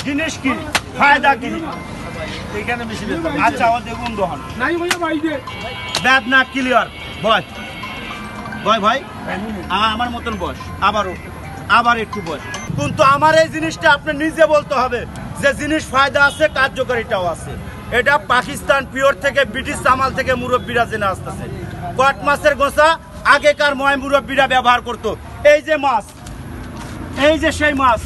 জিনিস কি ফায়দা কি এখানে বেশি আচ্ছা ও দেখুন দহন নাই ভাইয়া ভাই দে বেদনা ক্লিয়ার বয় বয় ভাই আমার মতন বস আবার একটু বয় কিন্তু আমার এই জিনিসটা আপনি নিজে বলতে হবে যে জিনিস ফায়দা আছে কার্যকারিতাও আছে। এটা পাকিস্তান পিওর থেকে ব্রিটিশ আমল থেকে মুরব্বীরা জেনে আসতেছে। কট মাছের গোছা আগেকার ময় মুরব্বীরা ব্যবহার করতো। এই যে মাছ, এই যে সেই মাছ,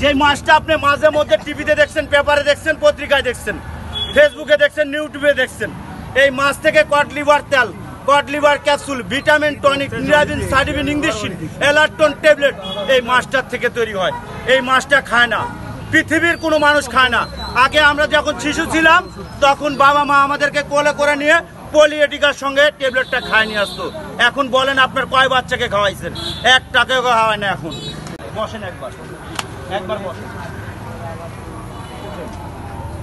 যে মাছটা আপনি মাঝে মধ্যে টিভিতে দেখছেন, পেপারে দেখছেন, পত্রিকায় দেখছেন, ফেসবুকে দেখছেন, ইউটিউবে দেখছেন। এই মাছ থেকে কড লিভার তেল, cod liver capsule, vitamin tonic, নিরাবিন, সাডিবিন, ইঞ্জেকশন, এলার্টন ট্যাবলেট এই মাছটার থেকে তৈরি হয়। এই মাছটা খায় না, পৃথিবীর কোনো মানুষ খায় না। আগে আমরা যখন শিশু ছিলাম তখন বাবা মা আমাদেরকে কোলে করে নিয়ে পলিএটিকার সঙ্গে ট্যাবলেটটা খায় নিয়ে আসতো। এখন বলেন আপনার কয় বাচ্চাকে খাওয়াইছেন? একটাকেও খাওয়ায় না। এখন বসেন একবার বসেন,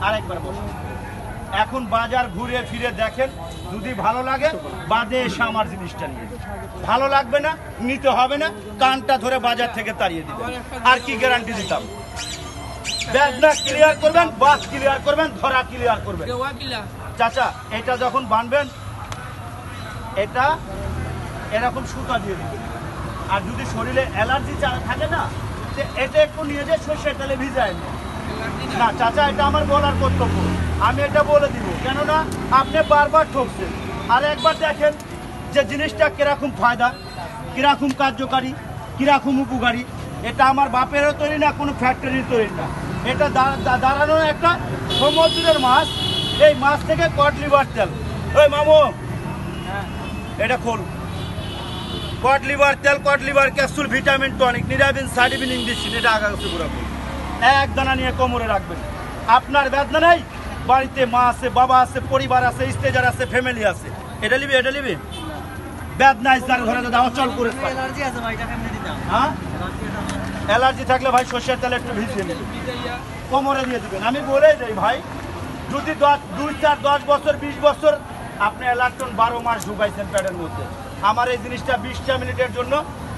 আরেকবার বসেন। এখন বাজার ঘুরে ফিরে দেখেন, যদি ভালো লাগে বাদে এসে আমার জিনিসটা নিয়ে, ভালো লাগবে না নিতে হবে না, কানটা ধরে বাজার থেকে তাড়িয়ে দিবেন। আর কি গ্যারান্টি দিতাম? বেদনা ক্লিয়ার করবেন, বাস ক্লিয়ার করবেন, ধরা ক্লিয়ার করবেন। চাচা এটা যখন বানবেন এটা এরকম সুতা দিয়ে দিবেন। আর যদি শরীরে অ্যালার্জি থাকে না, এটা একটু নিয়ে যে সর্ষের তেলে ভিজায় না। চাচা এটা আমার বলার কর্তব্য, আমি এটা বলে দিব, কেননা আপনি বারবার ঠকছেন। আর একবার দেখেন যে জিনিসটা কিরকম ফায়দা, কিরকম কার্যকারী, কিরকম উপকারী। এটা আমার বাপেরও তৈরি না, কোনো ফ্যাক্টরির তৈরি না। এটা দাঁড়ানো একটা সমুদ্রের মাছ। এই মাছ থেকে কড লিভার তেল, ওই মামু এটা খোল। কড লিভার তেল, cod liver capsule, vitamin tonic, নিরাবিন, সাডিবিন, ইঞ্জেকশন, এটা আগাগোছে পুরোপুরি এক দানা নিয়ে কোমরে রাখবেন। আপনার বেদনা নাই, বাড়িতে মা আছে, বাবা আছে, পরিবার আছে, স্টেজার আছে, ফ্যামিলি আছে। এটা নিবি, এটা নিবি। বেদনা ইসলার ঘরে দাদা অচল করে। হ্যাঁ অ্যালার্জি থাকলে ভাই সর্ষের তেলে একটু ভিজিয়ে নেবেন, কোমরে দিয়ে দিবেন। আমি বলে দেই ভাই, যদি 2, 4, 10 বছর 20 বছর আপনি অ্যালার্টন 12 মাস ঢুকাইছেন প্যাডের মধ্যে, আমার এই জিনিসটা 20টা মিনিটের জন্য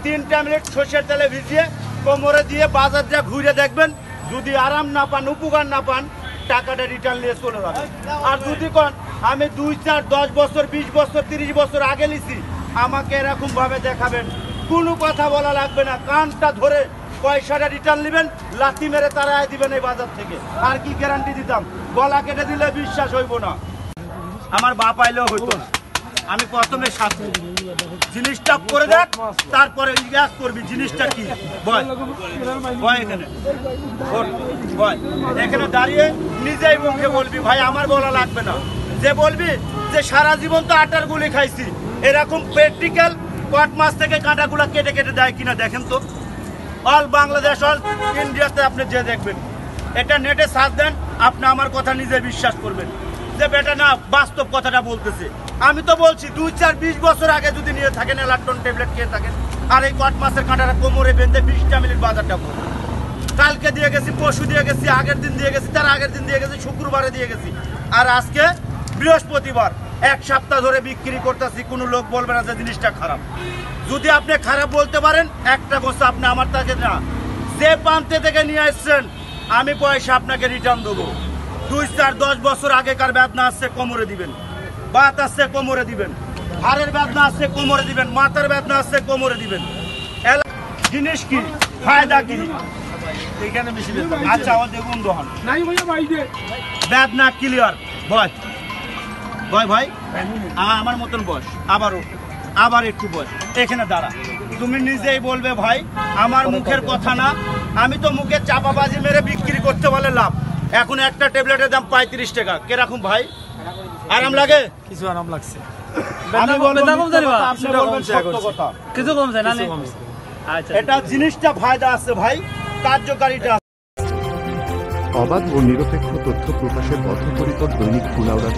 3টা মিনিট সর্ষের তেলে ভিজিয়ে কোমরে দিয়ে বাজারটা ঘুরে দেখবেন। যদি আরাম না পান, উপকার না পান, টাকাটা রিটার্ন নিয়ে চলে যাবে। আর যদি কোন আমি 2, 4, 10 বছর 20 বছর 30 বছর আগে নিছি, আমাকে এরকম ভাবে দেখাবেন, কোনো কথা বলা লাগবে না, কানটা ধরে পয়সাটা রিটার্ন নেবেন, লাথি মেরে তাড়ায় দিবেন এই বাজার থেকে। আর কি গ্যারান্টি দিতাম? গলা কেটে দিলে বিশ্বাস হইব না, আমার বাপ আইলেও হইতো না। আমি প্রথমে শাস্তি জিনিসটা করে দেখ, তারপরে জিজ্ঞাসা করবি জিনিসটা কি। এখানে দাঁড়িয়ে নিজেই মুখে বলবি, ভাই আমার বলা লাগবে না। যে বলবি যে সারা জীবন তো আটার গুলি খাইছি, এরকম প্র্যাকটিক্যাল কট মাছ থেকে কাঁটাগুলা কেটে কেটে দেয় কিনা দেখেন তো। অল বাংলাদেশ, অল ইন্ডিয়াতে আপনি যে দেখবেন, এটা নেটে সার্চ দেন, আপনি আমার কথা নিজে বিশ্বাস করবেন যে বেটা না বাস্তব কথাটা বলতেছে। আমি তো বলছি 2, 4, 20 বছর আগে যদি নিয়ে থাকেন এলার্টন ট্যাবলেট খেয়ে থাকেন, আর এই কট মাছের কাঁটাটা কোমরে বেঁধে 20টা মিনিট বাজারটা করুন। কালকে দিয়ে গেছি, পরশু দিয়ে গেছি, আগের দিন দিয়ে গেছি, তার আগের দিন দিয়ে গেছি, শুক্রবারে দিয়ে গেছি, আর আজকে বৃহস্পতিবার। 1 সপ্তাহ ধরে বিক্রি করতেছি, কোনো লোক বলবে না যে জিনিসটা খারাপ। যদি আপনি খারাপ বলতে পারেন, একটা গোছা আপনি আমার কাছে না, যে প্রান্তে থেকে নিয়ে আসছেন আমি পয়সা আপনাকে রিটার্ন দেবো। 2, 4, 10 বছর আগেকার বেদনা আসছে কোমরে দিবেন, বাত আসছে কোমরে দিবেন, হাড়ের বেদনা আসছে কোমরে দিবেন, মাথার বেদনা আসছে কোমরে দিবেন। জিনিস কি ফায়দা কি এখানে বেশি। আচ্ছা ও দেখুন দহন বেদনা ক্লিয়ার বয় ভাই আমার মতন বস, আবার একটু বস। এখানে দাঁড়া, তুমি নিজেই বলবে ভাই আমার মুখের কথা না, আমি তো মুখে চাপাবাজি মেরে বিক্রি করতে বলে লাভ। এখন একটা ট্যাবলেটের দাম 35 টাকা, কিরকম ভাই? আরাম লাগে? কিছু আরাম লাগছে। এটা জিনিসটা ফায়দা আছে ভাই, কার্যকারিতা। অবাধ ও নিরপেক্ষ তথ্য প্রকাশের বদ্ধপরিকর দৈনিক কুলাউড়া।